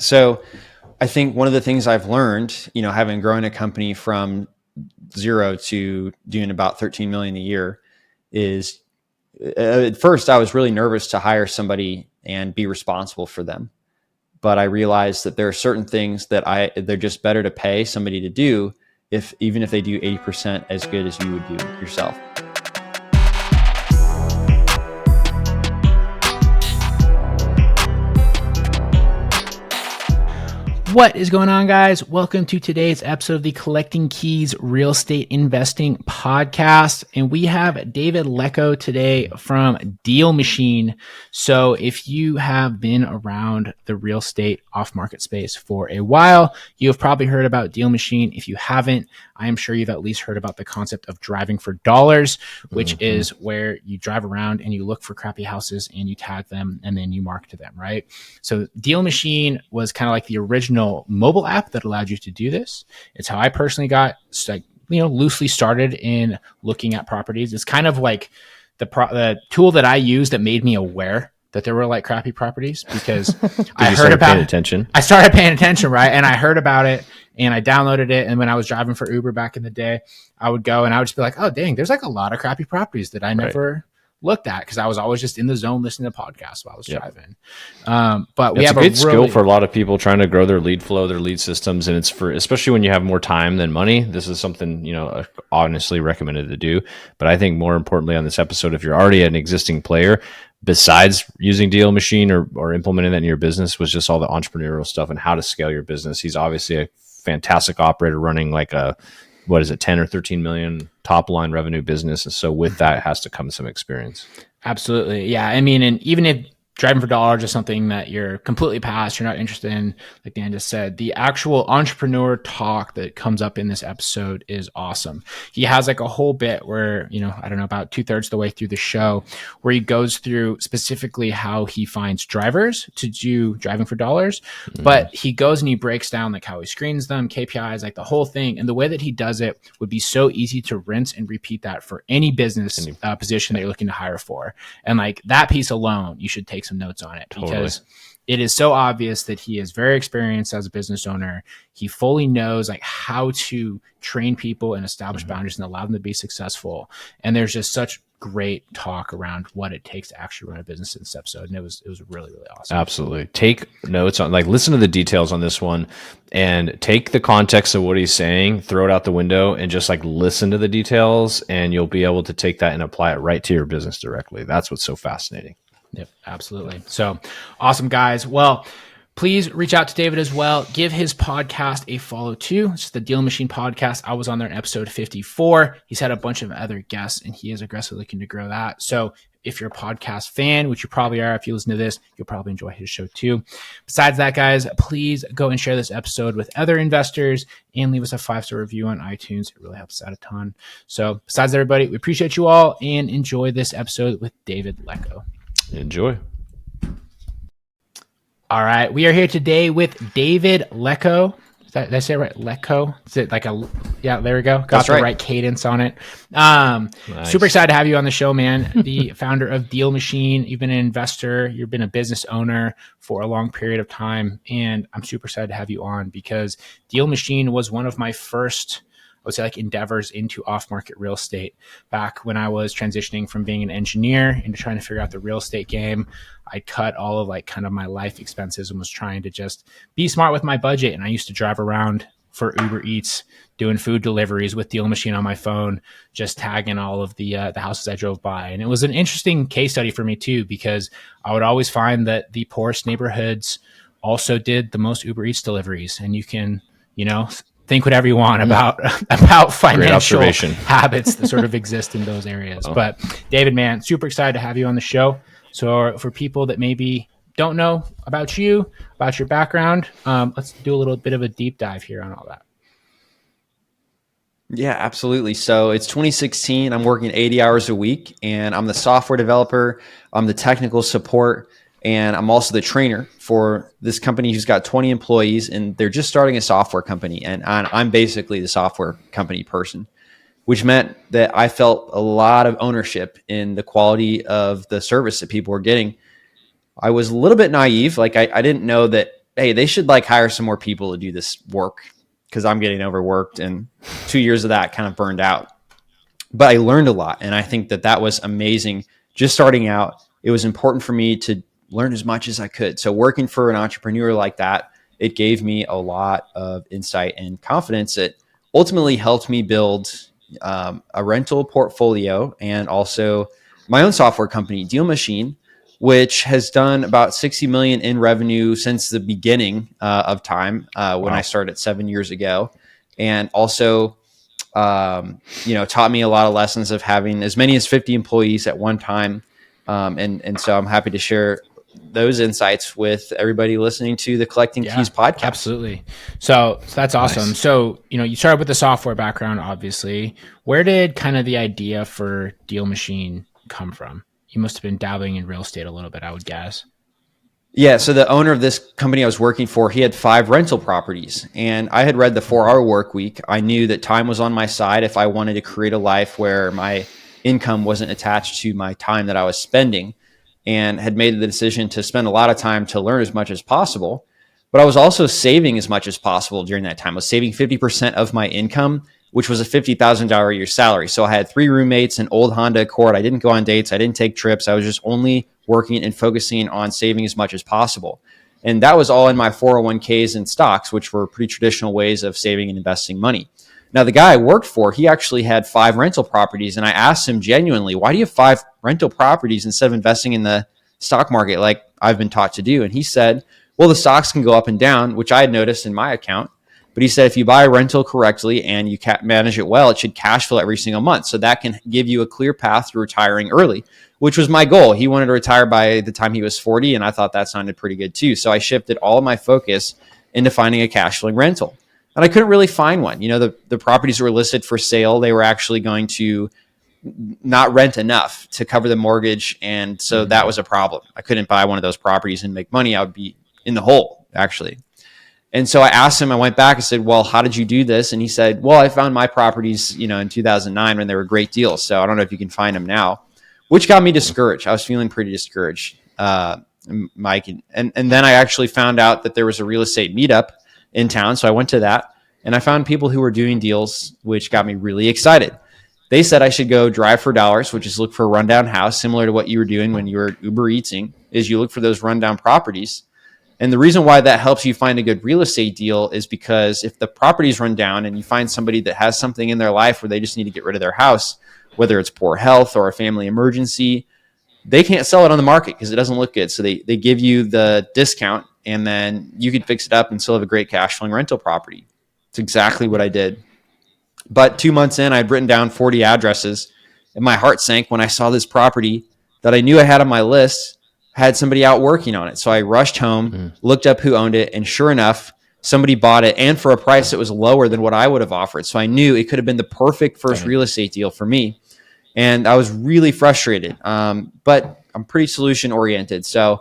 So I think one of the things I've learned, having grown a company from zero to doing about 13 million a year is at first I was really nervous to hire somebody and be responsible for them. But I realized that there are certain things that they're just better to pay somebody to do even if they do 80% as good as you would do yourself. What is going on, guys? Welcome to today's episode of the Collecting Keys Real Estate Investing Podcast. And we have David Lecko today from DealMachine. So if you have been around the real estate off-market space for a while, you have probably heard about DealMachine. If you haven't, I am sure you've at least heard about the concept of driving for dollars, which is where you drive around and you look for crappy houses and you tag them and then you market them, right? So DealMachine was kind of like the original mobile app that allowed you to do this. It's how I personally got loosely started in looking at properties. It's kind of like the tool that I used that made me aware that there were like crappy properties because I started paying attention, right? And I heard about it and I downloaded it. And when I was driving for Uber back in the day, I would go and I would just be like, oh, dang, there's like a lot of crappy properties that I never looked at because I was always just in the zone listening to podcasts while I was driving. But we have a great skill for a lot of people trying to grow their lead flow, their lead systems. And it's especially when you have more time than money, this is something, honestly recommended to do. But I think more importantly on this episode, if you're already an existing player, besides using DealMachine or implementing that in your business, was just all the entrepreneurial stuff and how to scale your business. He's obviously a fantastic operator running like 10 or 13 million top line revenue business. And so with that has to come some experience. Absolutely. Yeah. I mean, and even if driving for dollars is something that you're completely past, you're not interested in, like Dan just said, the actual entrepreneur talk that comes up in this episode is awesome. He has like a whole bit where, I don't know, about 2/3 of the way through the show where he goes through specifically how he finds drivers to do driving for dollars, but he goes and he breaks down like how he screens them, KPIs, like the whole thing. And the way that he does it would be so easy to rinse and repeat that for any business position that you're looking to hire for. And like that piece alone, you should take some notes on it because it is so obvious that he is very experienced as a business owner. He fully knows like how to train people and establish boundaries and allow them to be successful. And there's just such great talk around what it takes to actually run a business in this episode. And it was really, really awesome. Absolutely. Take notes on, listen to the details on this one and take the context of what he's saying, throw it out the window and just listen to the details and you'll be able to take that and apply it right to your business directly. That's what's so fascinating. Yep, absolutely. So awesome, guys. Well, please reach out to David as well. Give his podcast a follow too. It's the DealMachine podcast. I was on there in episode 54. He's had a bunch of other guests and he is aggressively looking to grow that. So if you're a podcast fan, which you probably are, if you listen to this, you'll probably enjoy his show too. Besides that, guys, please go and share this episode with other investors and leave us a 5-star review on iTunes. It really helps us out a ton. So besides everybody, we appreciate you all and enjoy this episode with David Lecko. Enjoy. All right. We are here today with David Lecko. Did I say it right? Lecko? Is it there we go. Got the right cadence on it. Nice. Super excited to have you on the show, man. The founder of DealMachine. You've been an investor. You've been a business owner for a long period of time. And I'm super excited to have you on because DealMachine was one of my first endeavors into off-market real estate back when I was transitioning from being an engineer into trying to figure out the real estate game. I cut all of kind of my life expenses and was trying to just be smart with my budget. And I used to drive around for Uber Eats, doing food deliveries with DealMachine on my phone, just tagging all of the houses I drove by. And it was an interesting case study for me too, because I would always find that the poorest neighborhoods also did the most Uber Eats deliveries. And you can, think whatever you want about financial habits that sort of exist in those areas. But David, man, super excited to have you on the show. So for people that maybe don't know about you, about your background, let's do a little bit of a deep dive here on all that. Yeah, absolutely. So it's 2016. I'm working 80 hours a week and I'm the software developer. I'm the technical support. And I'm also the trainer for this company who's got 20 employees and they're just starting a software company. And I'm basically the software company person, which meant that I felt a lot of ownership in the quality of the service that people were getting. I was a little bit naive. I didn't know that hey, they should like hire some more people to do this work because I'm getting overworked, and 2 years of that kind of burned out. But I learned a lot, and I think that was amazing. Just starting out, it was important for me to learn as much as I could. So working for an entrepreneur like that, it gave me a lot of insight and confidence that ultimately helped me build a rental portfolio and also my own software company, DealMachine, which has done about 60 million in revenue since the beginning of time when I started 7 years ago. And also, taught me a lot of lessons of having as many as 50 employees at one time. And so I'm happy to share those insights with everybody listening to the Collecting Keys podcast. Absolutely. So that's awesome. Nice. So, you started with the software background, obviously. Where did kind of the idea for DealMachine come from? You must have been dabbling in real estate a little bit, I would guess. Yeah. So the owner of this company I was working for, he had 5 rental properties, and I had read the 4-Hour Work Week. I knew that time was on my side if I wanted to create a life where my income wasn't attached to my time that I was spending, and had made the decision to spend a lot of time to learn as much as possible. But I was also saving as much as possible during that time. I was saving 50% of my income, which was a $50,000 a year salary. So I had 3 roommates, an old Honda Accord. I didn't go on dates. I didn't take trips. I was just only working and focusing on saving as much as possible. And that was all in my 401ks and stocks, which were pretty traditional ways of saving and investing money. Now, the guy I worked for, he actually had 5 rental properties. And I asked him genuinely, why do you have 5 rental properties instead of investing in the stock market like I've been taught to do? And he said, well, the stocks can go up and down, which I had noticed in my account. But he said, if you buy a rental correctly and you manage it well, it should cash flow every single month. So that can give you a clear path to retiring early, which was my goal. He wanted to retire by the time he was 40. And I thought that sounded pretty good too. So I shifted all of my focus into finding a cash flowing rental. And I couldn't really find one. The properties were listed for sale. They were actually going to not rent enough to cover the mortgage. And so that was a problem. I couldn't buy one of those properties and make money. I would be in the hole, actually. And so I asked him, I went back and said, well, how did you do this? And he said, well, I found my properties, in 2009 when they were great deals. So I don't know if you can find them now, which got me discouraged. I was feeling pretty discouraged, Mike. And then I actually found out that there was a real estate meetup in town. So I went to that and I found people who were doing deals, which got me really excited. They said I should go drive for dollars, which is look for a rundown house, similar to what you were doing when you were Uber Eating, is you look for those rundown properties. And the reason why that helps you find a good real estate deal is because if the properties run down and you find somebody that has something in their life where they just need to get rid of their house, whether it's poor health or a family emergency, they can't sell it on the market because it doesn't look good. So they give you the discount and then you could fix it up and still have a great cash flowing rental property. It's exactly what I did. But 2 months in, I'd written down 40 addresses and my heart sank when I saw this property that I knew I had on my list had somebody out working on it. So I rushed home, looked up who owned it, and sure enough, somebody bought it and for a price that was lower than what I would have offered. So I knew it could have been the perfect first real estate deal for me. And I was really frustrated, but I'm pretty solution oriented. So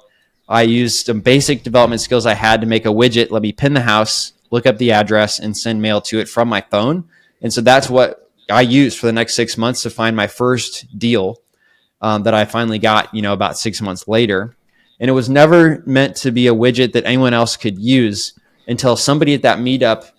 I used some basic development skills I had to make a widget. Let me pin the house, look up the address, and send mail to it from my phone. And so that's what I used for the next 6 months to find my first deal that I finally got, about 6 months later. And it was never meant to be a widget that anyone else could use until somebody at that meetup,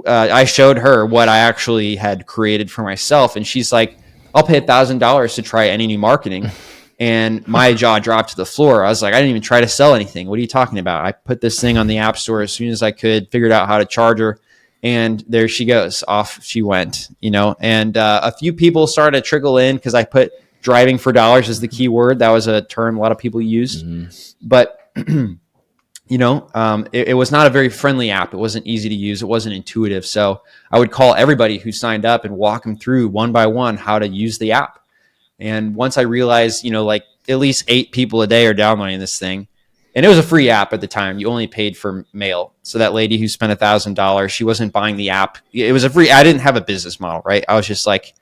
I showed her what I actually had created for myself. And she's like, I'll pay $1,000 to try any new marketing. And my jaw dropped to the floor. I was like, I didn't even try to sell anything. What are you talking about? I put this thing on the App Store as soon as I could, figured out how to charge her. And there she goes. Off she went, and a few people started to trickle in because I put driving for dollars as the key word. That was a term a lot of people used. But, it was not a very friendly app. It wasn't easy to use. It wasn't intuitive. So I would call everybody who signed up and walk them through one by one how to use the app. And once I realized, like at least 8 people a day are downloading this thing. And it was a free app at the time. You only paid for mail. So that lady who spent $1,000, she wasn't buying the app. It was I didn't have a business model, right? I was just like,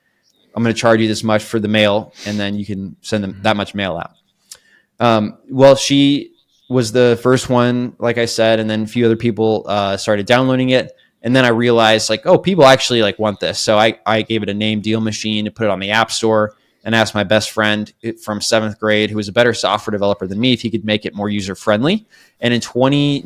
I'm going to charge you this much for the mail, and then you can send them that much mail out. Well, she was the first one, like I said, and then a few other people started downloading it. And then I realized, people actually want this. So I gave it a name, DealMachine, to put it on the App Store. and asked my best friend from 7th grade, who was a better software developer than me, if he could make it more user friendly. And in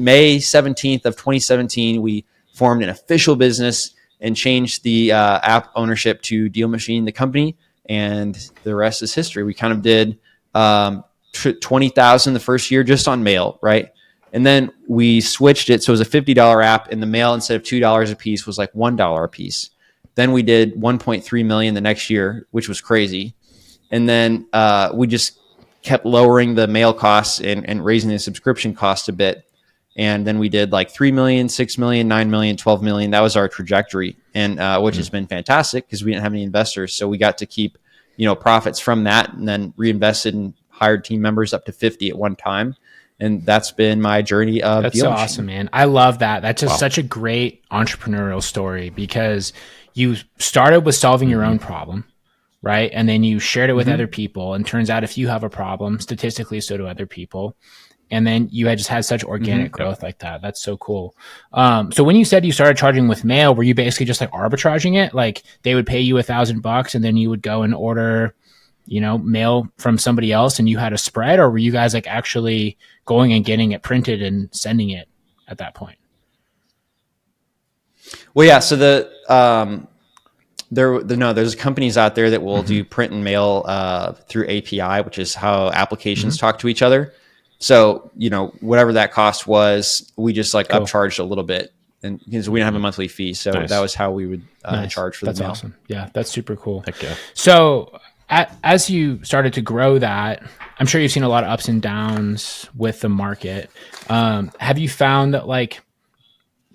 May 17th of 2017, we formed an official business and changed the app ownership to DealMachine, the company, and the rest is history. We kind of did 20,000 the first year just on mail, right? And then we switched it. So it was a $50 app, and the mail, instead of $2 a piece, was like $1 a piece. Then we did 1.3 million the next year, which was crazy. And then we just kept lowering the mail costs and raising the subscription cost a bit. And then we did like 3 million, 6 million, 9 million, 12 million. That was our trajectory, and which has been fantastic because we didn't have any investors. So we got to keep, profits from that, and then reinvested and hired team members up to 50 at one time. And that's been my journey of That's so awesome, man. I love that. That's just such a great entrepreneurial story, because you started with solving your own problem, right? And then you shared it with other people. And turns out if you have a problem, statistically, so do other people. And then you had just had such organic growth like that. That's so cool. So when you said you started charging with mail, were you basically just like arbitraging it? Like they would pay you $1,000 and then you would go and order, mail from somebody else and you had a spread? Or were you guys like actually going and getting it printed and sending it at that point? Well, yeah. So there's companies out there that will do print and mail through API, which is how applications talk to each other. So, whatever that cost was, we just upcharged a little bit, and because we didn't have a monthly fee. So that was how we would charge for the mail. That's awesome. Yeah, that's super cool. Heck yeah. So as you started to grow that, I'm sure you've seen a lot of ups and downs with the market. Have you found that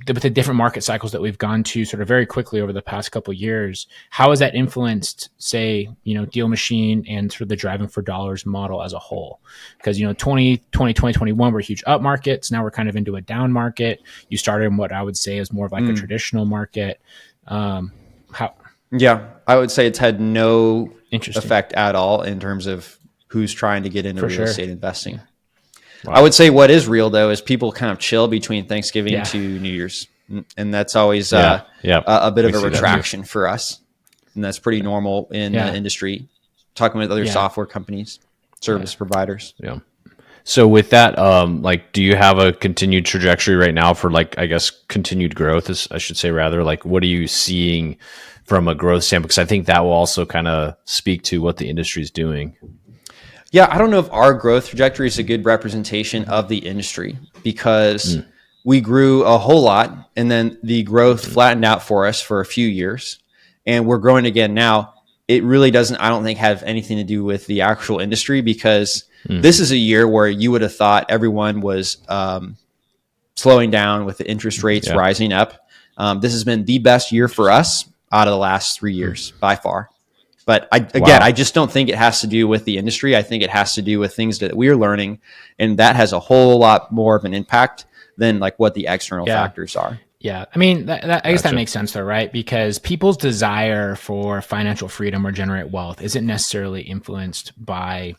with the different market cycles that we've gone to sort of very quickly over the past couple of years, how has that influenced, say, DealMachine and sort of the driving for dollars model as a whole? Because, 2021 were huge up markets. Now we're kind of into a down market. You started in what I would say is more of like a traditional market. Yeah, I would say it's had no effect at all in terms of who's trying to get into real estate investing. Wow. I would say what is real, though, is people kind of chill between Thanksgiving to New Year's. And that's always a bit of a retraction for us. And that's pretty normal in the industry, talking with other software companies, service providers. Yeah. So with that, do you have a continued trajectory right now for continued growth, I should say, rather? What are you seeing from a growth standpoint? Because I think that will also kind of speak to what the industry is doing. Yeah, I don't know if our growth trajectory is a good representation of the industry, because we grew a whole lot and then the growth flattened out for us for a few years, and we're growing again now. It really doesn't, I don't think, have anything to do with the actual industry, because this is a year where you would have thought everyone was slowing down with the interest rates rising up. This has been the best year for us out of the last 3 years by far. But I just don't think it has to do with the industry. I think it has to do with things that we're learning, and that has a whole lot more of an impact than what the external factors are. Yeah. I mean, I guess that makes sense though, right? Because people's desire for financial freedom or generate wealth isn't necessarily influenced by,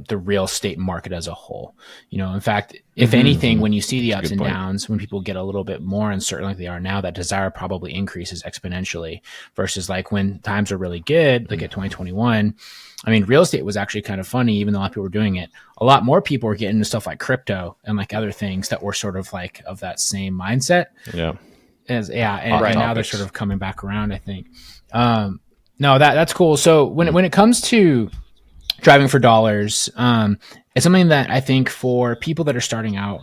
the real estate market as a whole. In fact, if anything, when you see the ups and downs, when people get a little bit more uncertain like they are now, that desire probably increases exponentially versus when times are really good, like at 2021. I mean, real estate was actually kind of funny, even though a lot of people were doing it. A lot more people were getting into stuff like crypto and other things that were sort of of that same mindset. Yeah. And now they're sort of coming back around, I think. No, that's cool. So when it comes to driving for dollars, it's something that I think for people that are starting out,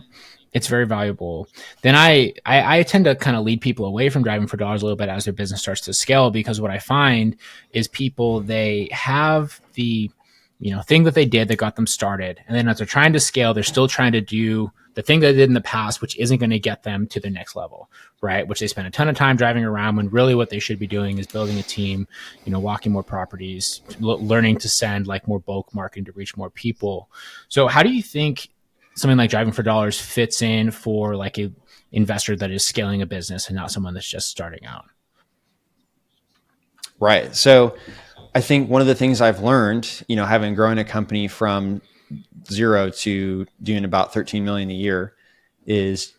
it's very valuable. Then I tend to kind of lead people away from driving for dollars a little bit as their business starts to scale, because what I find is people, they have the thing that they did that got them started, and then as they're trying to scale, they're still trying to do the thing they did in the past, which isn't going to get them to the next level, right? Which they spend a ton of time driving around, when really what they should be doing is building a team, walking more properties, learning to send more bulk marketing to reach more people. So how do you think something like driving for dollars fits in for a investor that is scaling a business and not someone that's just starting out? Right. So I think one of the things I've learned, having grown a company from 0 to doing about 13 million a year, is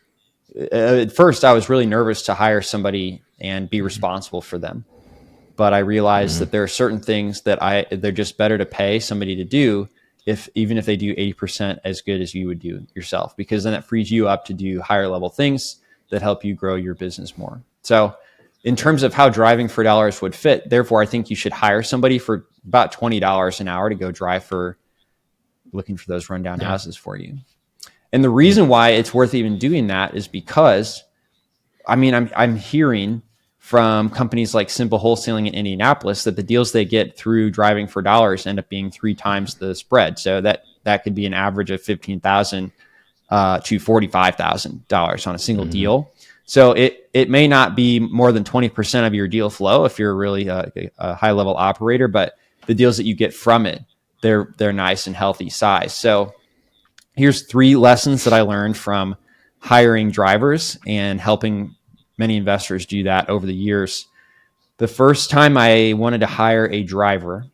at first I was really nervous to hire somebody and be responsible for them. but I realized that there are certain things that they're just better to pay somebody to do, even if they do 80% as good as you would do yourself, because then it frees you up to do higher level things that help you grow your business more. So in terms of how driving for dollars would fit, therefore, I think you should hire somebody for about $20 an hour to go drive looking for those rundown houses for you. And the reason why it's worth even doing that is because, I mean, I'm hearing from companies like Simple Wholesaling in Indianapolis that the deals they get through driving for dollars end up being 3 times the spread. So that could be an average of $15,000 to $45,000 on a single deal. So it may not be more than 20% of your deal flow if you're really a high level operator, but the deals that you get from it, they're nice and healthy size. So here's 3 lessons that I learned from hiring drivers and helping many investors do that over the years. The first time I wanted to hire a driver,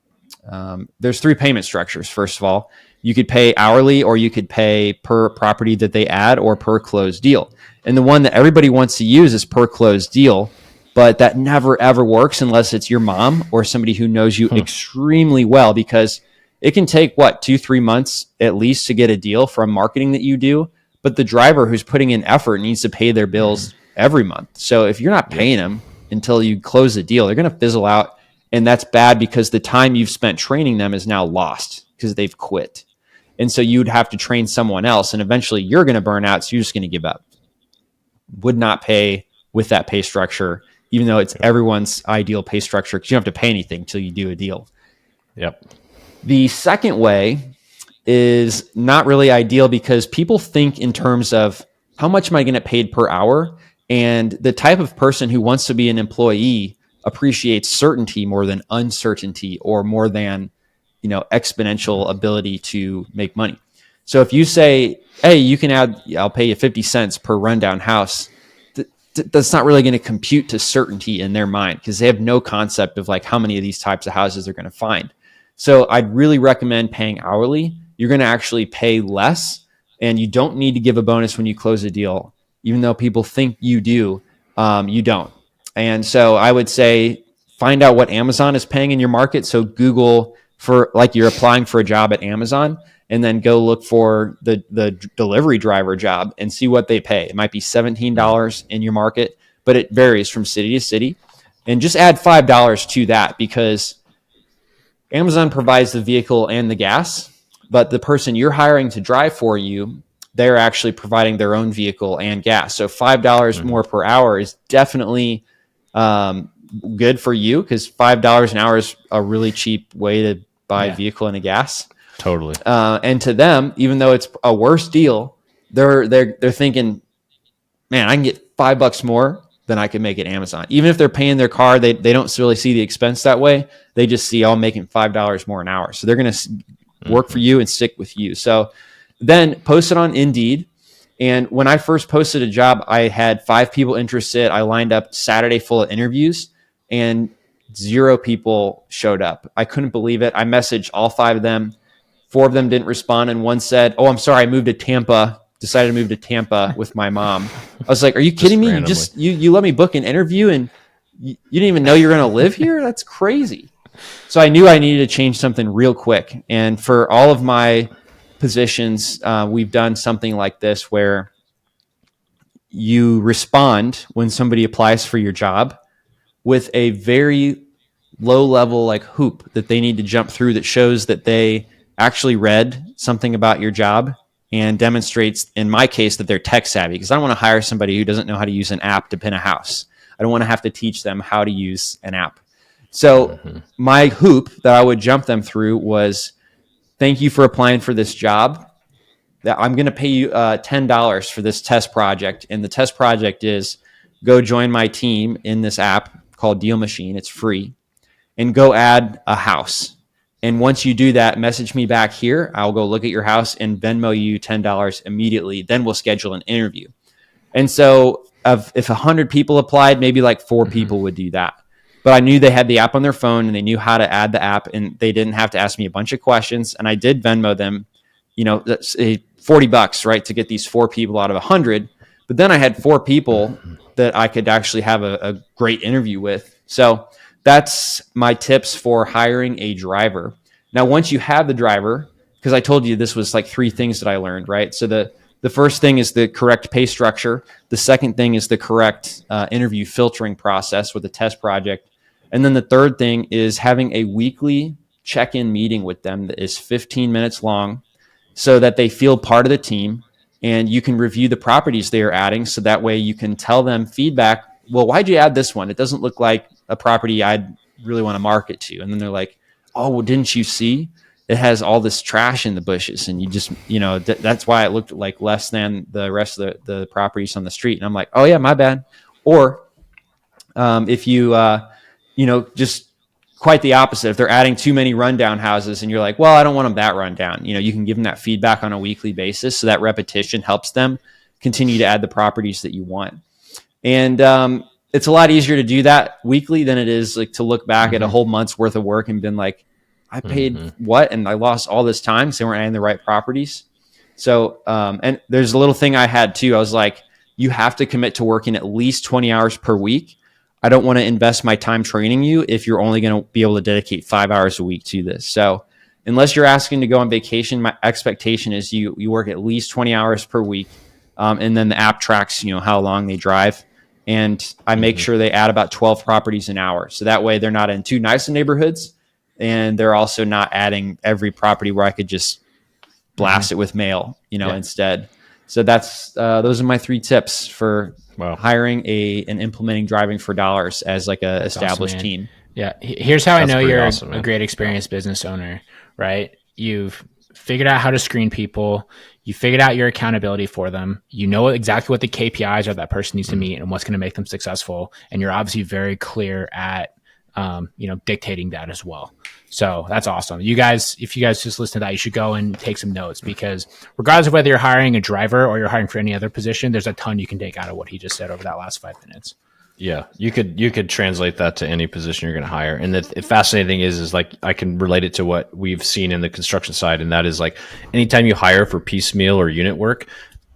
there's 3 payment structures. First of all, you could pay hourly, or you could pay per property that they add, or per closed deal. And the one that everybody wants to use is per closed deal, but that never ever works unless it's your mom or somebody who knows you extremely well, because it can take 2-3 months at least to get a deal from marketing that you do. But the driver who's putting in effort needs to pay their bills every month. So if you're not paying them until you close the deal, they're going to fizzle out. And that's bad, because the time you've spent training them is now lost because they've quit. And so you'd have to train someone else, and eventually you're going to burn out. So you're just going to give up. Would not pay with that pay structure, even though it's everyone's ideal pay structure, because you don't have to pay anything until you do a deal. Yep. The second way is not really ideal, because people think in terms of how much am I going to get paid per hour? And the type of person who wants to be an employee appreciates certainty more than uncertainty, or more than, exponential ability to make money. So if you say, hey, I'll pay you 50 cents per rundown house, that's not really going to compute to certainty in their mind, because they have no concept of how many of these types of houses they're going to find. So I'd really recommend paying hourly. You're going to actually pay less, and you don't need to give a bonus when you close a deal. Even though people think you do, you don't. And so I would say find out what Amazon is paying in your market. So Google for you're applying for a job at Amazon, and then go look for the delivery driver job and see what they pay. It might be $17 in your market, but it varies from city to city. And just add $5 to that, because Amazon provides the vehicle and the gas, but the person you're hiring to drive for you, they're actually providing their own vehicle and gas. So $5 more per hour is definitely good for you, because $5 an hour is a really cheap way to buy a vehicle and a gas. Totally. And to them, even though it's a worse deal, they're thinking, man, I can get $5 more than I can make at Amazon. Even if they're paying their car, they don't really see the expense that way. They just see, I'm making $5 more an hour. So they're going to work for you and stick with you. So then post it on Indeed. And when I first posted a job, I had 5 people interested. I lined up Saturday full of interviews, and 0 people showed up. I couldn't believe it. I messaged all 5 of them. 4 of them didn't respond. And one said, oh, I'm sorry, I moved to Tampa. Decided to move to Tampa with my mom. I was like, are you kidding me? You let me book an interview, and you didn't even know you're going to live here? That's crazy. So I knew I needed to change something real quick. And for all of my positions, we've done something like this, where you respond when somebody applies for your job with a very low level hoop that they need to jump through, that shows that they actually read something about your job, and demonstrates, in my case, that they're tech savvy, because I don't want to hire somebody who doesn't know how to use an app to pin a house. I don't want to have to teach them how to use an app. So my hoop that I would jump them through was, thank you for applying for this job. That I'm going to pay you $10 for this test project. And the test project is, go join my team in this app called DealMachine. It's free. And go add a house. And once you do that, message me back here. I'll go look at your house and Venmo you $10 immediately. Then we'll schedule an interview. And so if 100 people applied, maybe 4 people would do that. But I knew they had the app on their phone, and they knew how to add the app, and they didn't have to ask me a bunch of questions. And I did Venmo them, $40, right, to get these 4 people out of 100. But then I had 4 people that I could actually have a great interview with. So that's my tips for hiring a driver. Now, once you have the driver, because I told you this was like 3 things that I learned, right? So the first thing is the correct pay structure. The second thing is the correct interview filtering process with a test project. And then the third thing is having a weekly check-in meeting with them that is 15 minutes long so that they feel part of the team, and you can review the properties they are adding. So that way you can tell them feedback. Well, why'd you add this one? It doesn't look like a property I'd really want to market to. And then they're like, oh, well, didn't you see? It has all this trash in the bushes, and you just, that's why it looked like less than the rest of the properties on the street. And I'm like, oh yeah, my bad. Or if you, just quite the opposite. If they're adding too many rundown houses and you're like, well, I don't want them that rundown. You can give them that feedback on a weekly basis. So that repetition helps them continue to add the properties that you want. And it's a lot easier to do that weekly than it is like to look back at a whole month's worth of work and been like, I paid what? And I lost all this time because they weren't adding the right properties. So, and there's a little thing I had too. I was like, you have to commit to working at least 20 hours per week. I don't want to invest my time training you if you're only going to be able to dedicate 5 hours a week to this. So unless you're asking to go on vacation, my expectation is you work at least 20 hours per week. And then the app tracks, how long they drive. And I make sure they add about 12 properties an hour. So that way they're not in too nice neighborhoods. And they're also not adding every property where I could just blast it with mail, instead. So that's those are my 3 tips for hiring and implementing driving for dollars as like a established team. Yeah. Here's how I know you're a great experienced business owner, right? You've figured out how to screen people. You figured out your accountability for them. You know exactly what the KPIs are that person needs to meet and what's going to make them successful. And you're obviously very clear at dictating that as well. So that's awesome. If you guys just listen to that, you should go and take some notes, because regardless of whether you're hiring a driver or you're hiring for any other position, there's a ton you can take out of what he just said over that last 5 minutes. Yeah, you could translate that to any position you're going to hire. And the fascinating thing is like, I can relate it to what we've seen in the construction side. And that is like, anytime you hire for piecemeal or unit work,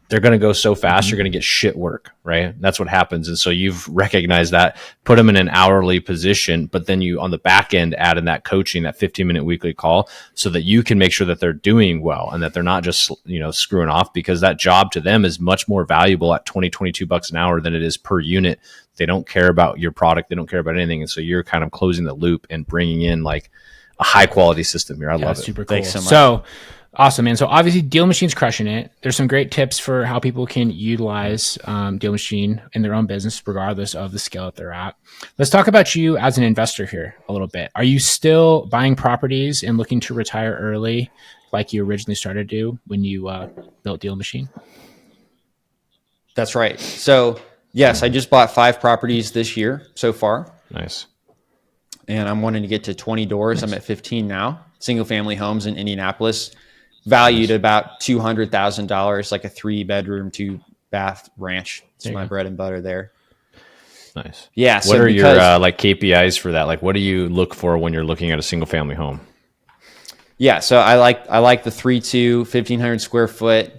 they're going to go so fast, you're going to get shit work, right? That's what happens. And so you've recognized that, put them in an hourly position, but then you on the back end add in that coaching, that 15-minute weekly call, so that you can make sure that they're doing well and that they're not just, screwing off, because that job to them is much more valuable at $22 an hour than it is per unit. They don't care about your product. They don't care about anything. And so you're kind of closing the loop and bringing in like a high quality system here. I love it. Super cool. Thanks so much. So awesome, man. So obviously DealMachine's crushing it. There's some great tips for how people can utilize DealMachine in their own business, regardless of the scale that they're at. Let's talk about you as an investor here a little bit. Are you still buying properties and looking to retire early like you originally started to do when you built DealMachine? That's right. So yes, I just bought 5 properties this year so far. Nice. And I'm wanting to get to 20 doors. Nice. I'm at 15 now. Single family homes in Indianapolis, valued at about $200,000, like a 3-bedroom, 2-bath ranch. It's my bread and butter there. Nice. Yeah. What are your like KPIs for that? Like, what do you look for when you're looking at a single family home? Yeah. So I like the 3.2, 1,500 square foot.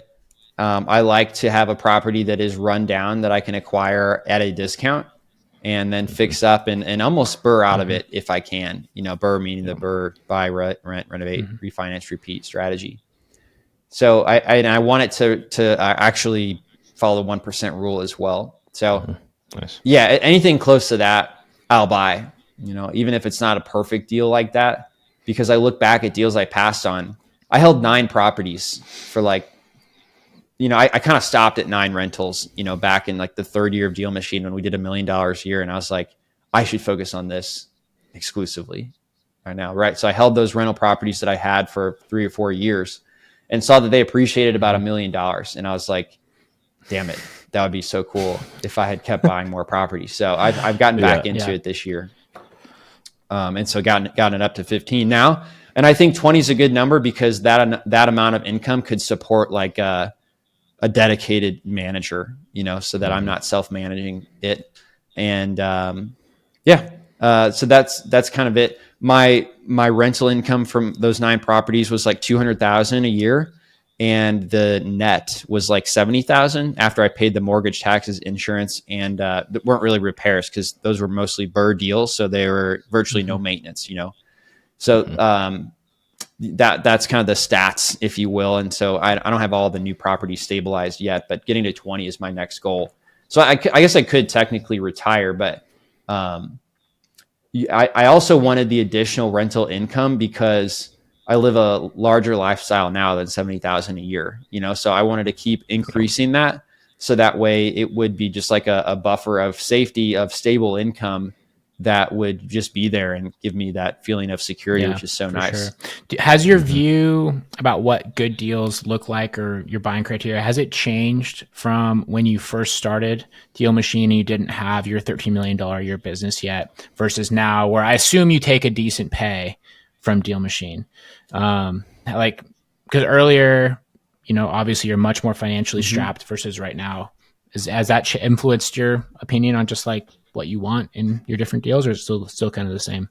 I like to have a property that is run down that I can acquire at a discount and then fix up and almost BRRRR out of it if I can. BRRRR meaning the BRRRR, buy, rent, renovate, refinance, repeat strategy. So I want it to actually follow the 1% rule as well. So nice. Yeah, anything close to that, I'll buy, even if it's not a perfect deal like that, because I look back at deals I passed on. I held 9 properties for like, I kind of stopped at 9 rentals, back in like the 3rd year of DealMachine when we did $1 million a year. And I was like, I should focus on this exclusively right now. Right. So I held those rental properties that I had for 3 or 4 years and saw that they appreciated about $1 million. And I was like, damn it, that would be so cool if I had kept buying more properties. So I've gotten back into it this year. And so gotten it up to 15 now. And I think 20 is a good number because that amount of income could support like a dedicated manager, so that I'm not self-managing it. And so that's kind of it. My rental income from those 9 properties was like $200,000 a year. and the net was like 70,000 after I paid the mortgage, taxes, insurance, and weren't really repairs because those were mostly BRRRR deals, so they were virtually no maintenance, So that's kind of the stats, if you will. And so I don't have all the new properties stabilized yet, but getting to 20 is my next goal. So I guess I could technically retire, but I also wanted the additional rental income because I live a larger lifestyle now than 70,000 a year, so I wanted to keep increasing that. So that way it would be just like a buffer of safety, of stable income that would just be there and give me that feeling of security, which is so nice. Sure. Has your view about what good deals look like or your buying criteria, has it changed from when you first started DealMachine and you didn't have your $13 million a year business yet versus now, where I assume you take a decent pay from DealMachine? Because earlier, obviously you're much more financially strapped versus right now. Has that influenced your opinion on just like what you want in your different deals, or is it still kind of the same?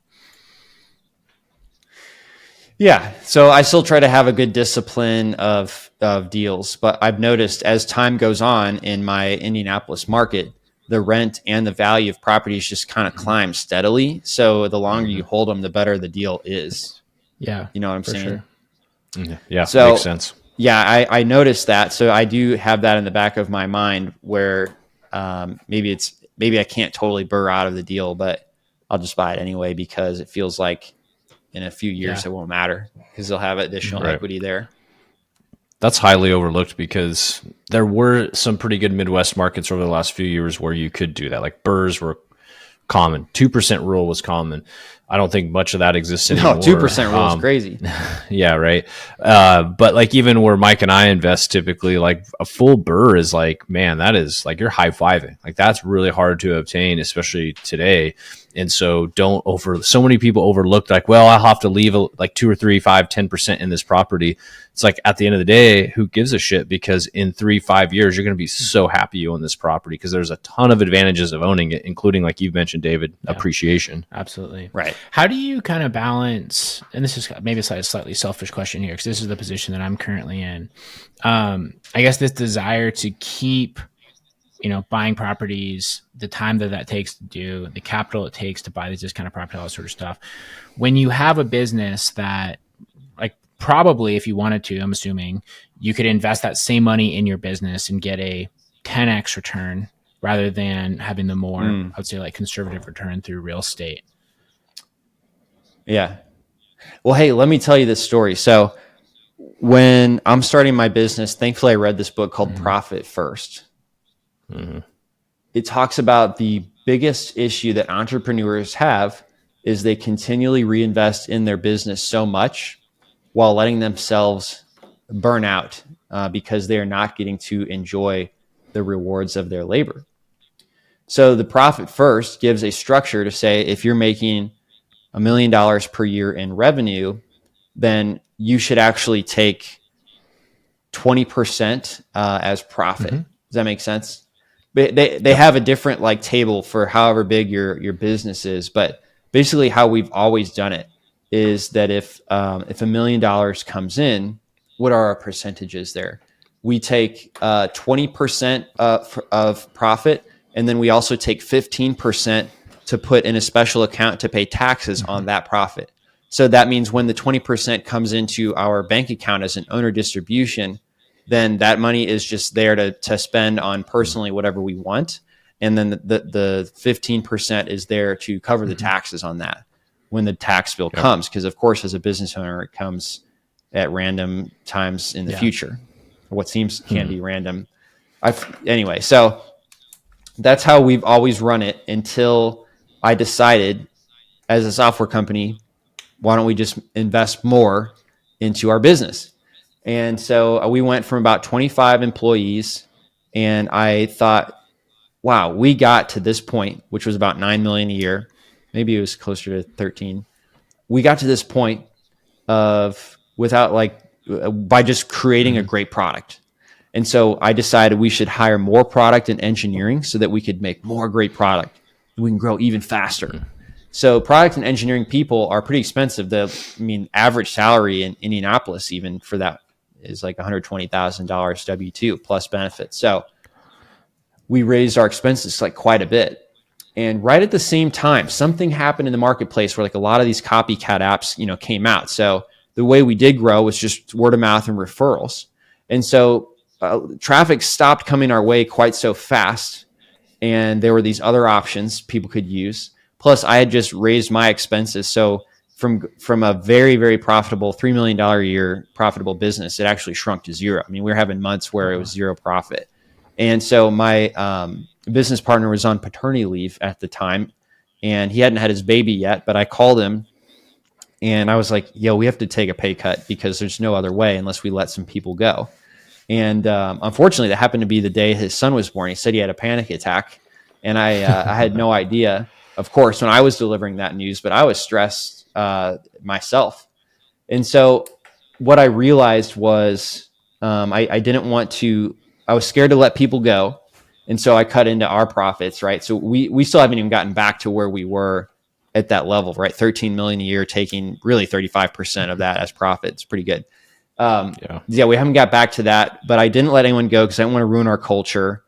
Yeah. So I still try to have a good discipline of deals, but I've noticed as time goes on in my Indianapolis market, the rent and the value of properties just kind of climb steadily. So the longer you hold them, the better the deal is. Yeah. You know what I'm saying? Sure. Yeah. So, makes sense. Yeah, I noticed that. So I do have that in the back of my mind where maybe I can't totally burr out of the deal, but I'll just buy it anyway because it feels like in a few years it won't matter because they'll have additional equity there. That's highly overlooked because there were some pretty good Midwest markets over the last few years where you could do that. Like BRRRRs were common. 2% rule was common. I don't think much of that exists anymore. No, 2% rule is crazy. Yeah, right. But like even where Mike and I invest typically, like a full BRRRR is like, man, that is like you're high-fiving. Like that's really hard to obtain, especially today. And so so many people overlook like, well, I'll have to leave like 2 or 3, 5, 10% in this property. It's like at the end of the day, who gives a shit? Because in 3-5 years, you're going to be so happy you own this property because there's a ton of advantages of owning it, including like you've mentioned, David, appreciation. Absolutely. Right. How do you kind of balance, and this is maybe a slightly selfish question here because this is the position that I'm currently in. I guess this desire to keep buying properties, the time that takes to do, the capital it takes to buy this kind of property, all that sort of stuff. When you have a business that, like, probably if you wanted to, I'm assuming you could invest that same money in your business and get a 10x return rather than having the more, I would say, like conservative return through real estate. Yeah. Well, hey, let me tell you this story. So when I'm starting my business, thankfully I read this book called Profit First. It talks about the biggest issue that entrepreneurs have is they continually reinvest in their business so much while letting themselves burn out because they are not getting to enjoy the rewards of their labor. So the Profit First gives a structure to say, if you're making $1 million per year in revenue, then you should actually take 20% as profit. Does that make sense? They have a different like table for however big your business is, but basically how we've always done it is that if $1 million comes in, what are our percentages there? We take 20% of profit, and then we also take 15% to put in a special account to pay taxes on that profit. So that means when the 20% comes into our bank account as an owner distribution, then that money is just there to spend on personally whatever we want. And then the 15% is there to cover the taxes on that when the tax bill comes. Because of course, as a business owner, it comes at random times in the future. What seems can be random. Anyway, so that's how we've always run it until I decided as a software company, why don't we just invest more into our business? And so we went from about 25 employees, and I thought, wow, we got to this point, which was about 9 million a year. Maybe it was closer to 13. We got to this point of by just creating a great product. And so I decided we should hire more product and engineering so that we could make more great product and we can grow even faster. So product and engineering people are pretty expensive. Average salary in Indianapolis, even for that, is like $120,000 W-2 plus benefits. So we raised our expenses like quite a bit. And right at the same time, something happened in the marketplace where like a lot of these copycat apps, came out. So the way we did grow was just word of mouth and referrals. And so traffic stopped coming our way quite so fast. And there were these other options people could use. Plus, I had just raised my expenses. So from a very, very profitable $3 million a year profitable business, it actually shrunk to zero. I mean, we were having months where it was zero profit. And so my business partner was on paternity leave at the time, and he hadn't had his baby yet, but I called him and I was like, yo, we have to take a pay cut because there's no other way unless we let some people go. And unfortunately, that happened to be the day his son was born. He said he had a panic attack, and I had no idea, of course, when I was delivering that news, but I was stressed myself. And so what I realized was I didn't want to, I was scared to let people go. And so I cut into our profits, right? So we still haven't even gotten back to where we were at that level, right? 13 million a year, taking really 35% of that as profit. It's pretty good. Yeah, we haven't got back to that, but I didn't let anyone go because I didn't want to ruin our culture.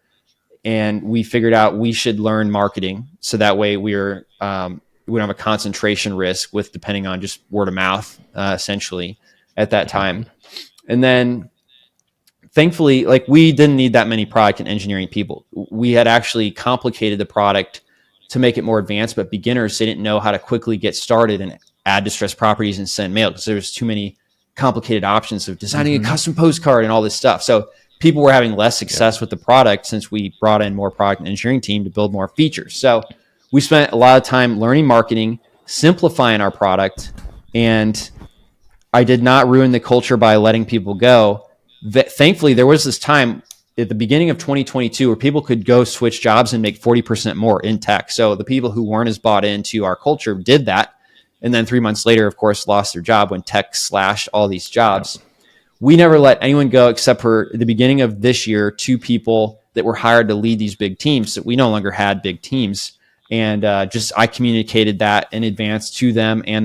And we figured out we should learn marketing. So that way we don't have a concentration risk with depending on just word of mouth, essentially at that time. And then thankfully, like we didn't need that many product and engineering people. We had actually complicated the product to make it more advanced, but beginners, they didn't know how to quickly get started and add distressed properties and send mail because there was too many complicated options of designing a custom postcard and all this stuff. So people were having less success with the product since we brought in more product and engineering team to build more features. So we spent a lot of time learning marketing, simplifying our product, and I did not ruin the culture by letting people go. Thankfully, there was this time at the beginning of 2022 where people could go switch jobs and make 40% more in tech. So the people who weren't as bought into our culture did that. And then 3 months later, of course, lost their job when tech slashed all these jobs. We never let anyone go except for the beginning of this year, 2 people that were hired to lead these big teams. So we no longer had big teams. And I communicated that in advance to them and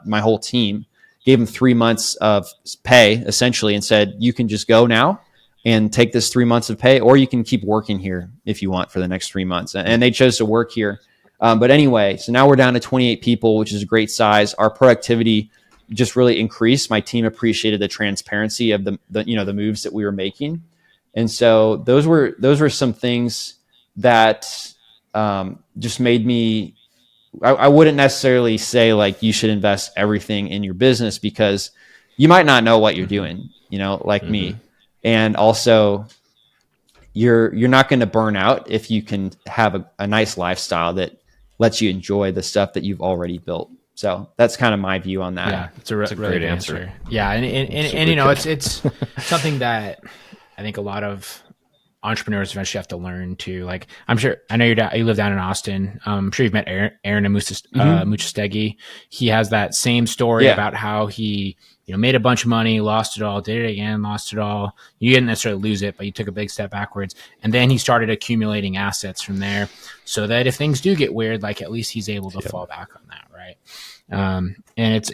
my whole team, gave them 3 months of pay essentially and said, you can just go now and take this 3 months of pay, or you can keep working here if you want for the next 3 months. And they chose to work here. But anyway, so now we're down to 28 people, which is a great size. Our productivity just really increased. My team appreciated the transparency of the moves that we were making. And so those were some things that just made me, I wouldn't necessarily say like you should invest everything in your business because you might not know what you're doing, like me. And also you're not going to burn out if you can have a nice lifestyle that lets you enjoy the stuff that you've already built. So that's kind of my view on that. Yeah, it's a really great good answer. Yeah, and it's something that I think a lot of entrepreneurs eventually have to learn to, like, I know you live down in Austin. I'm sure you've met Aaron Muchastegui. He has that same story about how he, made a bunch of money, lost it all, did it again, lost it all. You didn't necessarily lose it, but you took a big step backwards. And then he started accumulating assets from there so that if things do get weird, like at least he's able to fall back on that. Right. And it's,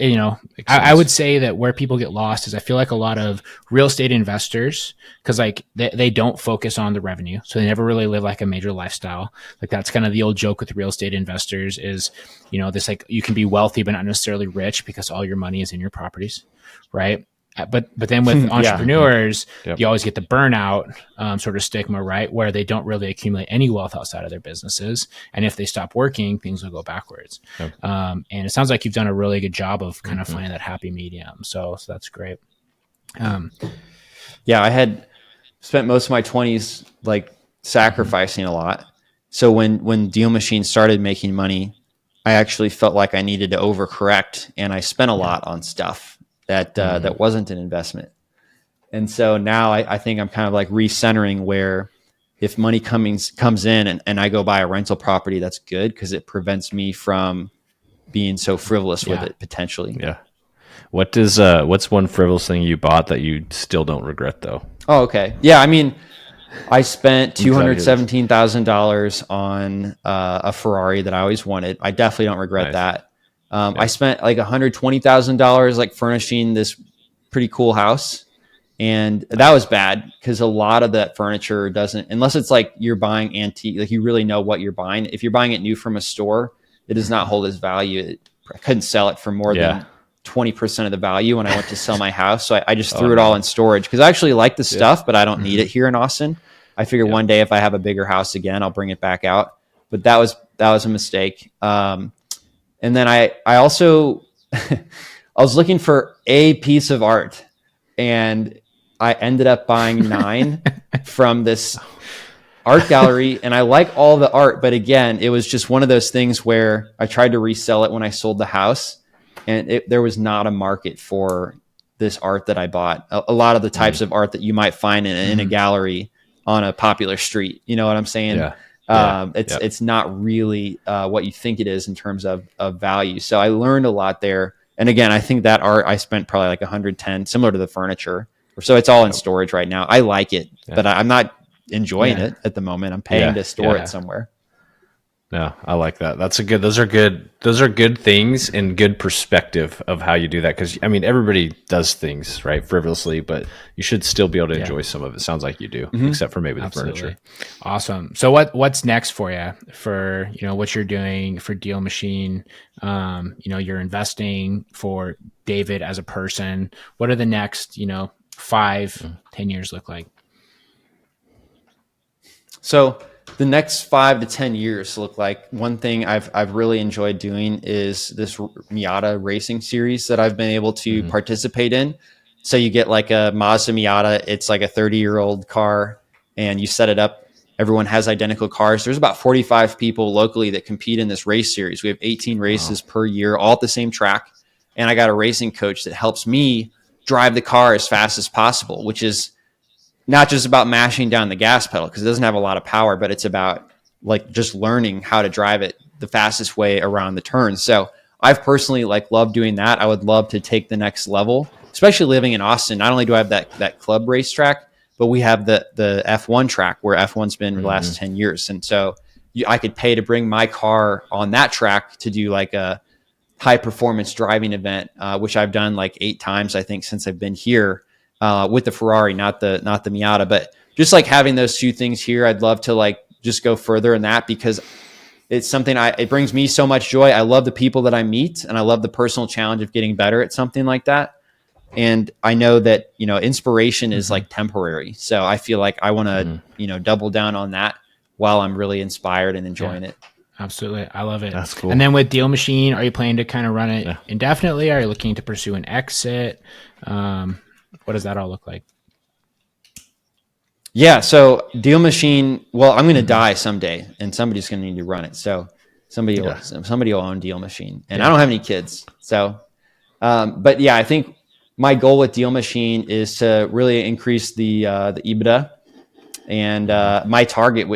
I would say that where people get lost is I feel like a lot of real estate investors, because like they don't focus on the revenue. So they never really live like a major lifestyle. Like that's kind of the old joke with real estate investors is, this like you can be wealthy, but not necessarily rich because all your money is in your properties. Right. But then with entrepreneurs, you always get the burnout sort of stigma, right? Where they don't really accumulate any wealth outside of their businesses. And if they stop working, things will go backwards. And it sounds like you've done a really good job of kind of finding that happy medium. So that's great. I had spent most of my 20s like sacrificing a lot. So when DealMachine started making money, I actually felt like I needed to overcorrect, and I spent a lot on stuff that wasn't an investment. And so now I think I'm kind of like recentering where if money comes in and I go buy a rental property, that's good because it prevents me from being so frivolous with it potentially. Yeah. What's one frivolous thing you bought that you still don't regret though? Oh, okay. Yeah. I mean, I spent $217,000 on a Ferrari that I always wanted. I definitely don't regret that. I spent like $120,000 like furnishing this pretty cool house. And that was bad because a lot of that furniture doesn't, unless it's like you're buying antique, like you really know what you're buying. If you're buying it new from a store, it does not hold its value. I couldn't sell it for more than 20% of the value when I went to sell my house. So I just threw it all in storage because I actually like the stuff, but I don't need it here in Austin. I figure one day if I have a bigger house again, I'll bring it back out. But that was a mistake. And then I also, I was looking for a piece of art, and I ended up buying 9 from this art gallery, and I like all the art, but again, it was just one of those things where I tried to resell it when I sold the house, and there was not a market for this art that I bought. A lot of the types of art that you might find in a gallery on a popular street. You know what I'm saying? It's not really what you think it is in terms of value. So I learned a lot there. And again, I think that art I spent probably like 110, similar to the furniture. So it's all in storage right now. I like it, but I'm not enjoying it at the moment. I'm paying to store it somewhere. No, I like that. Those are good things and good perspective of how you do that. Cause I mean, everybody does things right frivolously, but you should still be able to enjoy some of it. Sounds like you do, except for maybe the furniture. Awesome. So what's next for you for, what you're doing for DealMachine? You're investing for David as a person. What are the next, 5, 10 years look like? So the next 5 to 10 years look like, one thing I've really enjoyed doing is this Miata racing series that I've been able to participate in. So you get like a Mazda Miata. It's like a 30-year-old car, and you set it up. Everyone has identical cars. There's about 45 people locally that compete in this race series. We have 18 races per year, all at the same track. And I got a racing coach that helps me drive the car as fast as possible, which is not just about mashing down the gas pedal because it doesn't have a lot of power, but it's about like just learning how to drive it the fastest way around the turns. So I've personally loved doing that. I would love to take the next level, especially living in Austin. Not only do I have that club racetrack, but we have the F1 track where F1's been the last 10 years. And so I could pay to bring my car on that track to do like a high performance driving event, which I've done like 8 times, I think, since I've been here, with the Ferrari, not the Miata. But just like having those 2 things here, I'd love to like just go further in that because it's something it brings me so much joy. I love the people that I meet, and I love the personal challenge of getting better at something like that. And I know that, inspiration is like temporary. So I feel like I want to, double down on that while I'm really inspired and enjoying it. Absolutely. I love it. That's cool. And then with DealMachine, are you planning to kind of run it indefinitely? Are you looking to pursue an exit? What does that all look like? Yeah. So DealMachine, well, I'm going to die someday, and somebody's going to need to run it. So somebody will own DealMachine, and I don't have any kids. So, but yeah, I think my goal with DealMachine is to really increase the EBITDA. And my target,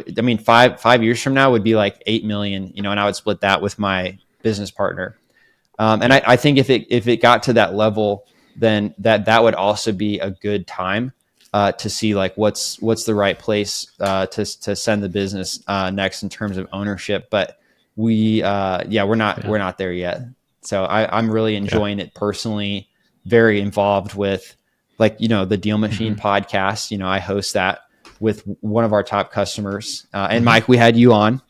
5 years from now would be like 8 million, and I would split that with my business partner. And I think if it got to that level, then that would also be a good time to see like what's the right place to send the business next in terms of ownership. But we're not there yet. So I'm really enjoying it personally. Very involved with the DealMachine podcast. I host that with one of our top customers. And Mike, we had you on,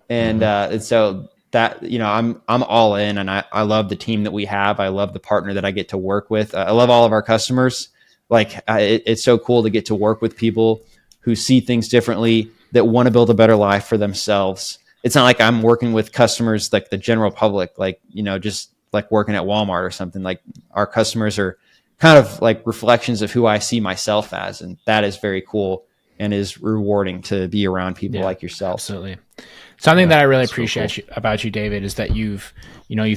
and so that, I'm all in, and I love the team that we have. I love the partner that I get to work with. I love all of our customers. It's so cool to get to work with people who see things differently, that want to build a better life for themselves. It's not like I'm working with customers like the general public, just like working at Walmart or something. Like our customers are kind of like reflections of who I see myself as. And that is very cool and is rewarding to be around people like yourself. Absolutely. Something that I really appreciate about you, David, is that you've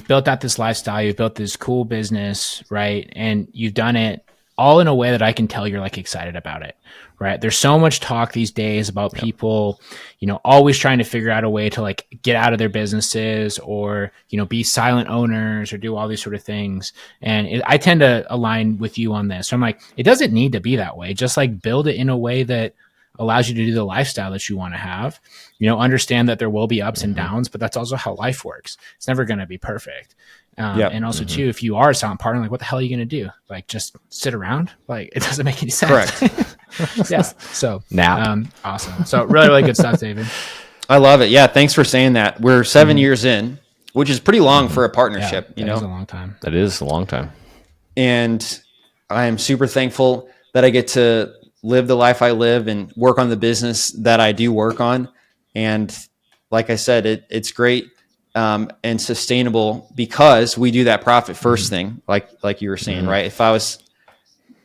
built out this lifestyle, you've built this cool business, right? And you've done it all in a way that I can tell you're like excited about it, right? There's so much talk these days about people, always trying to figure out a way to like get out of their businesses or, be silent owners or do all these sort of things. And I tend to align with you on this. So I'm like, it doesn't need to be that way. Just like build it in a way that allows you to do the lifestyle that you want to have, understand that there will be ups and downs, but that's also how life works. It's never going to be perfect. And also too, if you are a silent partner, like what the hell are you going to do? Like just sit around? Like it doesn't make any sense. Correct. Yeah. So now, awesome. So really good stuff, David. I love it. Yeah. Thanks for saying that. We're 7 years in, which is pretty long for a partnership. That is a long time. That is a long time. And I am super thankful that I get to live the life I live and work on the business that I do work on. And like I said, it's great and sustainable because we do that profit first thing, like you were saying, right? If I was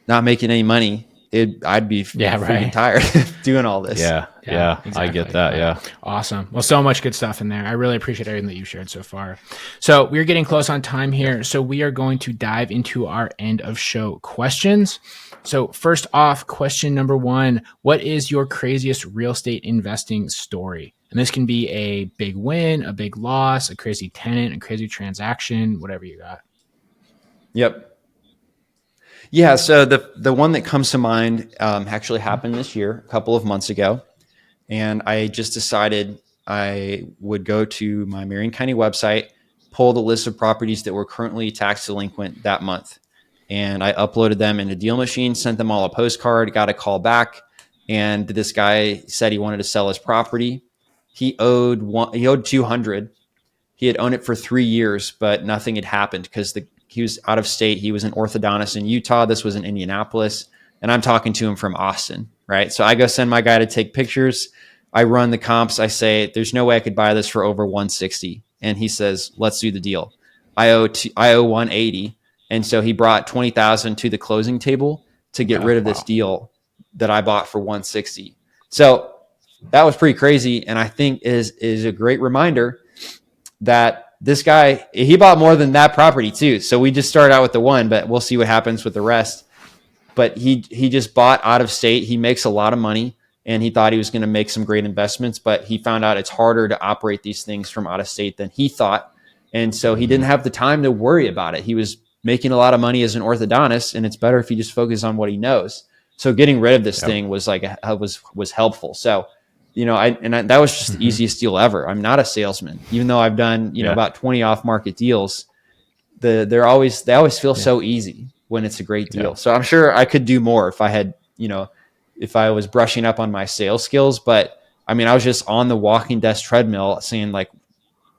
not making any money, I'd be freaking tired doing all this. Yeah, exactly. I get that. Yeah. Awesome. Well, so much good stuff in there. I really appreciate everything that you shared so far. So we're getting close on time here. So we are going to dive into our end of show questions. So first off, question number 1, what is your craziest real estate investing story? And this can be a big win, a big loss, a crazy tenant, a crazy transaction, whatever you got. Yep. Yeah. So the one that comes to mind actually happened this year, a couple of months ago. And I just decided I would go to my Marion County website, pull the list of properties that were currently tax delinquent that month. And I uploaded them into DealMachine, sent them all a postcard, got a call back. And this guy said he wanted to sell his property. He owed 200. He had owned it for 3 years, but nothing had happened because he was out of state. He was an orthodontist in Utah. This was in Indianapolis. And I'm talking to him from Austin, right? So I go send my guy to take pictures. I run the comps. I say, there's no way I could buy this for over 160. And he says, let's do the deal. I owe 180. And so he brought 20,000 to the closing table to get rid of this deal that I bought for 160. So that was pretty crazy. And I think is a great reminder that this guy, he bought more than that property too. So we just started out with the one, but we'll see what happens with the rest. But he just bought out of state. He makes a lot of money and he thought he was going to make some great investments, but he found out it's harder to operate these things from out of state than he thought. And so he didn't have the time to worry about it. He was making a lot of money as an orthodontist, and it's better if he just focuses on what he knows. So getting rid of this thing was was helpful. So, that was just the easiest deal ever. I'm not a salesman, even though I've done, about 20 off market deals. They always feel so easy when it's a great deal. Yeah. So I'm sure I could do more if I had, if I was brushing up on my sales skills, but I mean, I was just on the walking desk treadmill saying like,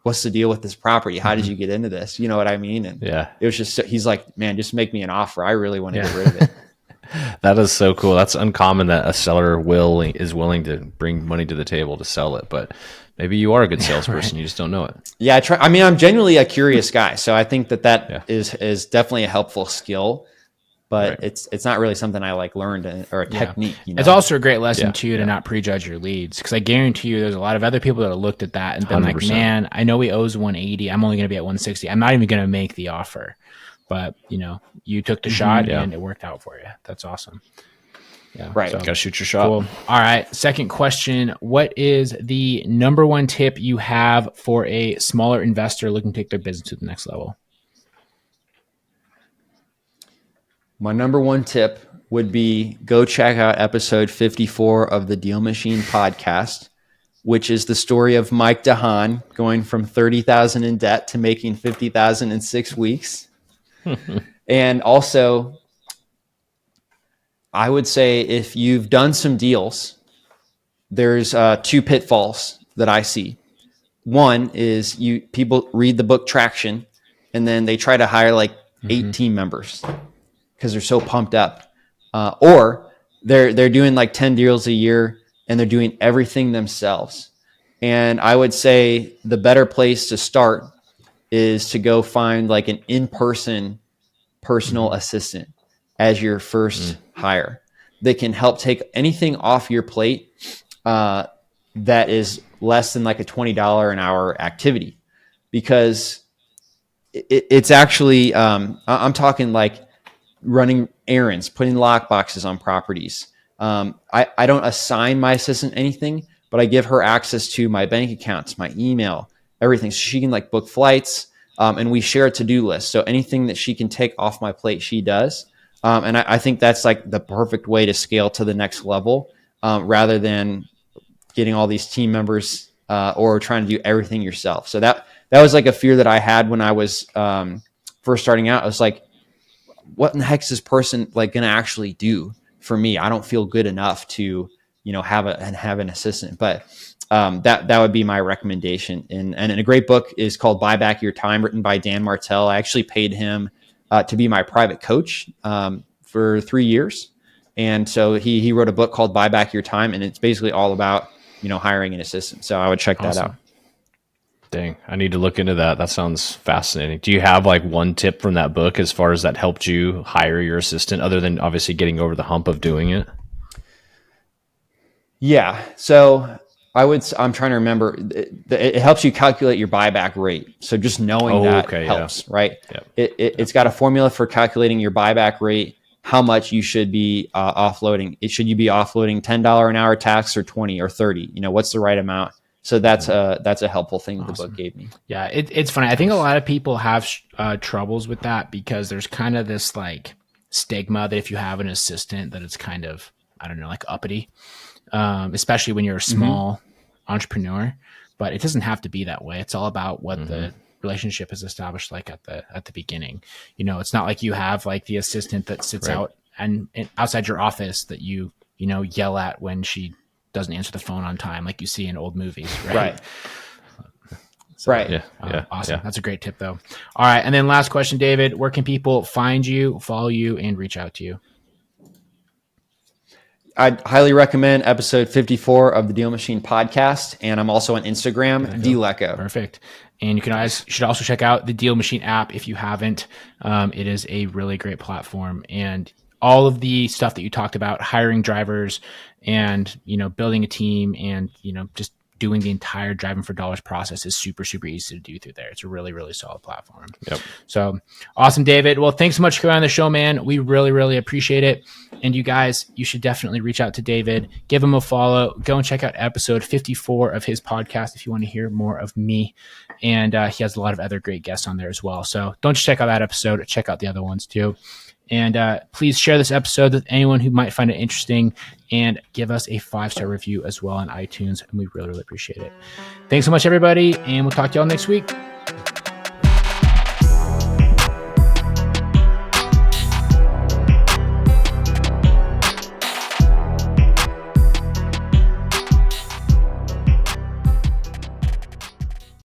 what's the deal with this property? How did you get into this? You know what I mean? And it was just, he's like, man, just make me an offer. I really want to get rid of it. That is so cool. That's uncommon that a seller is willing to bring money to the table to sell it, but maybe you are a good salesperson. You just don't know it. Yeah. I'm genuinely a curious guy. So I think that is definitely a helpful skill, but it's not really something I learned or a technique. It's also a great lesson too, to not prejudge your leads. Cause I guarantee you there's a lot of other people that have looked at that and been 100%. Like, man, I know he owes 180. I'm only going to be at 160. I'm not even going to make the offer, but you took the shot and it worked out for you. That's awesome. Yeah. Right. So, gotta shoot your shot. Cool. All right. Second question. What is the number one tip you have for a smaller investor looking to take their business to the next level? My number one tip would be go check out episode 54 of the DealMachine podcast, which is the story of Mike DeHaan going from 30,000 in debt to making 50,000 in 6 weeks. And also, I would say if you've done some deals, there's 2 pitfalls that I see. One is people read the book Traction and then they try to hire 8 team members because they're so pumped up, or they're doing 10 deals a year and they're doing everything themselves. And I would say the better place to start is to go find an in-person personal assistant as your first hire. They can help take anything off your plate that is less than a $20 an hour activity, because it's actually, I'm talking running errands, putting lock boxes on properties. I don't assign my assistant anything, but I give her access to my bank accounts, my email, everything. So she can book flights, and we share a to-do list. So anything that she can take off my plate, she does. And I think that's the perfect way to scale to the next level, rather than getting all these team members or trying to do everything yourself. So that was like a fear that I had when I was first starting out. I was like, what in the heck is this person like going to actually do for me? I don't feel good enough to, have an assistant, but that would be my recommendation. And a great book is called Buy Back Your Time, written by Dan Martell. I actually paid him to be my private coach for 3 years. And so he wrote a book called Buy Back Your Time, and it's basically all about, hiring an assistant. So I would check that out. Dang, I need to look into that. That sounds fascinating. Do you have like one tip from that book as far as that helped you hire your assistant, other than obviously getting over the hump of doing it? Yeah. So I'm trying to remember. It helps you calculate your buyback rate. So just knowing that helps, right? Yep. It's got a formula for calculating your buyback rate, how much you should be offloading. Should you be offloading $10 an hour tax or 20 or 30? What's the right amount? So that's a helpful thing that the book gave me. Yeah, it's funny. I think a lot of people have troubles with that because there's kind of this like stigma that if you have an assistant that it's kind of, I don't know, like uppity, especially when you're a small entrepreneur. But it doesn't have to be that way. It's all about what the relationship is established like at the beginning. It's not like you have like the assistant that sits out and outside your office that you yell at when she doesn't answer the phone on time, like you see in old movies, right? So, right. Yeah. Awesome. That's a great tip, though. All right, and then last question, David: where can people find you, follow you, and reach out to you? I'd highly recommend episode 54 of the DealMachine podcast, and I'm also on Instagram, Lecko. Perfect. And you should also check out the DealMachine app if you haven't. It is a really great platform, and all of the stuff that you talked about, hiring drivers and, building a team and, just doing the entire driving for dollars process is super, super easy to do through there. It's a really, really solid platform. Yep. So awesome, David. Well, thanks so much for coming on the show, man. We really, really appreciate it. And you guys, you should definitely reach out to David, give him a follow, go and check out episode 54 of his podcast if you want to hear more of me. And he has a lot of other great guests on there as well. So don't just check out that episode, check out the other ones too. And please share this episode with anyone who might find it interesting and give us a 5-star review as well on iTunes. And we really, really appreciate it. Thanks so much, everybody. And we'll talk to y'all next week.